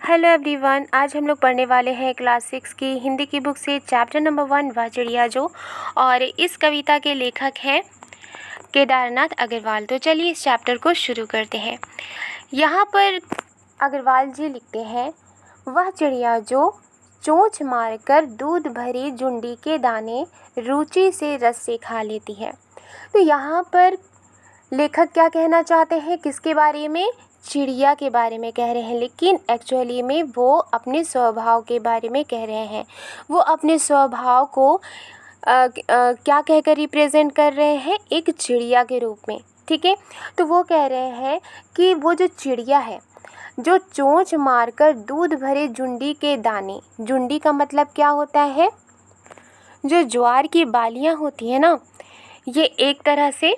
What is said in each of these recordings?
Hello everyone, आज हम लोग पढ़ने वाले हैं क्लास 6 की हिंदी की बुक से चैप्टर नंबर 1 वह चिड़िया जो। और इस कविता के लेखक हैं केदारनाथ अग्रवाल। तो चलिए इस चैप्टर को शुरू करते हैं। यहाँ पर अग्रवाल जी लिखते हैं, वह चिड़िया जो चोंच मारकर दूध भरी जुंडी के दाने रुचि से रस से खा लेती है। तो यहाँ पर लेखक क्या कहना चाहते हैं, किसके बारे में? चिड़िया के बारे में कह रहे हैं, लेकिन एक्चुअली में वो अपने स्वभाव के बारे में कह रहे हैं। वो अपने स्वभाव को क्या कहकर रिप्रेजेंट कर रहे हैं? एक चिड़िया के रूप में। ठीक है, तो वो कह रहे हैं कि वो जो चिड़िया है जो चोंच मारकर दूध भरे जुंडी के दाने, जुंडी का मतलब क्या होता है? जो ज्वार की बालियां होती है ना, ये एक तरह से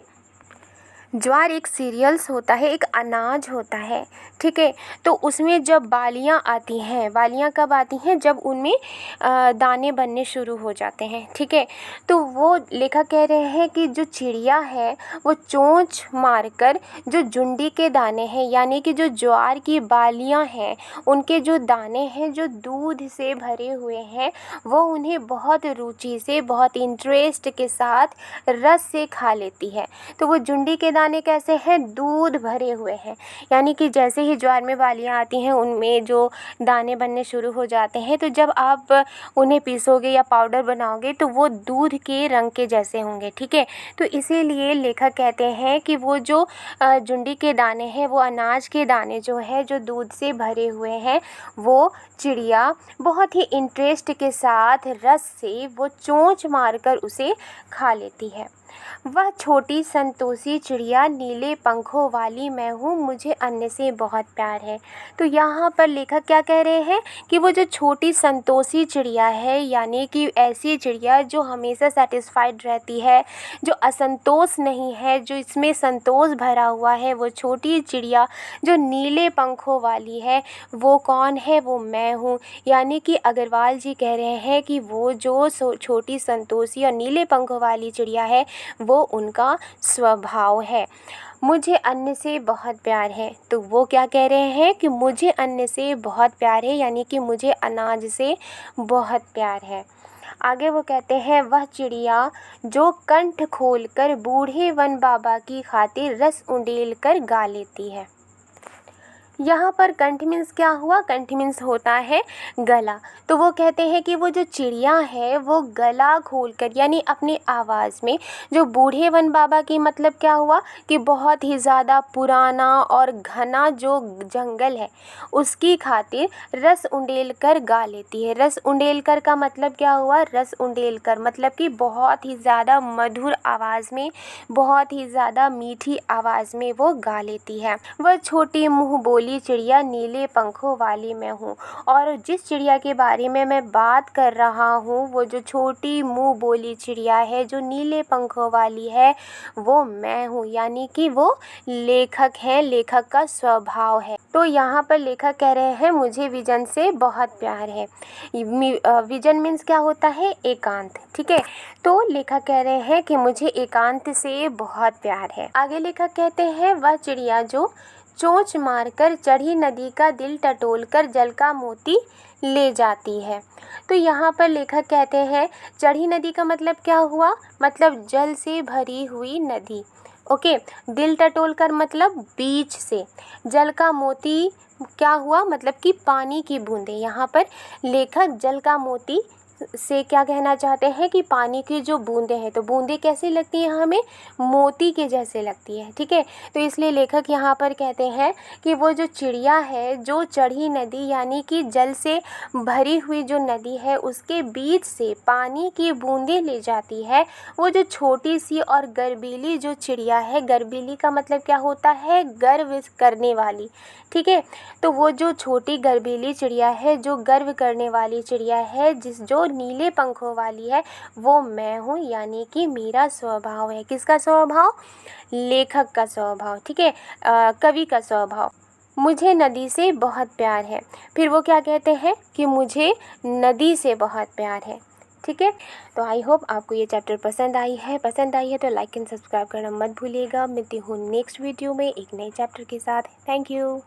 ज्वार एक सीरियल्स होता है, एक अनाज होता है। ठीक है, तो उसमें जब बालियां आती हैं, बालियां कब आती हैं? जब उनमें दाने बनने शुरू हो जाते हैं। ठीक है, तो वो लेखक कह रहे हैं कि जो चिड़िया है वो चोंच मारकर जो जुंडी के दाने हैं, यानी कि जो ज्वार की बालियां हैं, उनके जो दाने हैं जो दूध से भरे हुए हैं, वो उन्हें बहुत रुचि से, बहुत इंटरेस्ट के साथ रस से खा लेती है। तो वो जुंडी के दाने कैसे हैं? दूध भरे हुए हैं, यानी कि जैसे ही ज्वार में बालियां आती हैं उनमें जो दाने बनने शुरू हो जाते हैं, तो जब आप उन्हें पीसोगे या पाउडर बनाओगे तो वो दूध के रंग के जैसे होंगे। ठीक है, तो इसीलिए लेखक कहते हैं कि वो जो जुंडी के दाने हैं, वो अनाज के दाने जो है जो दूध से भरे हुए हैं, वो चिड़िया बहुत ही इंटरेस्ट के साथ रस से वो चोंच मारकर उसे खा लेती है। वह छोटी संतोषी चिड़िया नीले पंखों वाली मैं हूँ, मुझे अन्य से बहुत प्यार है। तो यहाँ पर लेखक क्या कह रहे हैं कि वो जो छोटी संतोषी चिड़िया है, यानी कि ऐसी चिड़िया जो हमेशा सेटिस्फाइड रहती है, जो असंतोष नहीं है, जो इसमें संतोष भरा हुआ है, वो छोटी चिड़िया जो नीले पंखों वाली है, वो कौन है? वो मैं हूँ। यानी कि अग्रवाल जी कह रहे हैं कि वो जो छोटी संतोषी और नीले पंखों वाली चिड़िया है, वो उनका स्वभाव है। मुझे अन्य से बहुत प्यार है। तो वो क्या कह रहे हैं कि मुझे अन्य से बहुत प्यार है, यानी कि मुझे अनाज से बहुत प्यार है। आगे वो कहते हैं, वह चिड़िया जो कंठ खोलकर बूढ़े वन बाबा की खातिर रस उंडेल कर गा लेती है। यहाँ पर कंठ मीन्स क्या हुआ? कंठ मीन्स होता है गला। तो वो कहते हैं कि वो जो चिड़िया है वो गला खोलकर, यानी अपनी आवाज़ में, जो बूढ़े वन बाबा की मतलब क्या हुआ कि बहुत ही ज़्यादा पुराना और घना जो जंगल है, उसकी खातिर रस उंडेल कर गा लेती है। रस उंडेल कर का मतलब क्या हुआ? रस उंडेल कर मतलब कि बहुत ही ज़्यादा मधुर आवाज़ में, बहुत ही ज़्यादा मीठी आवाज़ में वो गा लेती है। वह छोटी मुँह बोली चिड़िया नीले पंखों वाली मैं हूँ। और जिस चिड़िया के बारे में मैं बात कर रहा हूँ, वो जो छोटी मुँह बोली चिड़िया है जो नीले पंखों वाली है, वो मैं हूँ, यानी कि वो लेखक है, लेखक का स्वभाव है। तो यहाँ पर लेखक कह रहे हैं मुझे विजन से बहुत प्यार है। विजन मीन्स क्या होता है? एकांत। ठीक है, तो लेखक कह रहे हैं कि मुझे एकांत से बहुत प्यार है। आगे लेखक कहते हैं, वह चिड़िया जो चोंच मारकर चढ़ी नदी का दिल टटोलकर जल का मोती ले जाती है। तो यहाँ पर लेखक कहते हैं चढ़ी नदी का मतलब क्या हुआ? मतलब जल से भरी हुई नदी। ओके, दिल टटोलकर मतलब बीच से, जल का मोती क्या हुआ? मतलब कि पानी की बूंदें। यहाँ पर लेखक जल का मोती से क्या कहना चाहते हैं कि पानी की जो बूंदें हैं, तो बूंदें कैसी लगती हैं हमें? मोती के जैसे लगती है। ठीक है, तो इसलिए लेखक यहाँ पर कहते हैं कि वो जो चिड़िया है जो चढ़ी नदी, यानी कि जल से भरी हुई जो नदी है, उसके बीच से पानी की बूंदें ले जाती है। वो जो छोटी सी और गर्वीली जो चिड़िया है, गर्वीली का मतलब क्या होता है? गर्व करने वाली। ठीक है, तो वो जो छोटी गर्वीली चिड़िया है, जो गर्व करने वाली चिड़िया है, जो नीले पंखों वाली है, वो मैं हूँ, यानी कि मेरा स्वभाव है। किसका स्वभाव? लेखक का स्वभाव। ठीक है, कवि का स्वभाव। मुझे नदी से बहुत प्यार है। फिर वो क्या कहते हैं कि मुझे नदी से बहुत प्यार है। ठीक है, तो आई होप आपको ये चैप्टर पसंद आई है तो लाइक एंड सब्सक्राइब करना मत भूलिएगा। मिलती हूँ नेक्स्ट वीडियो में एक नए चैप्टर के साथ। Thank you.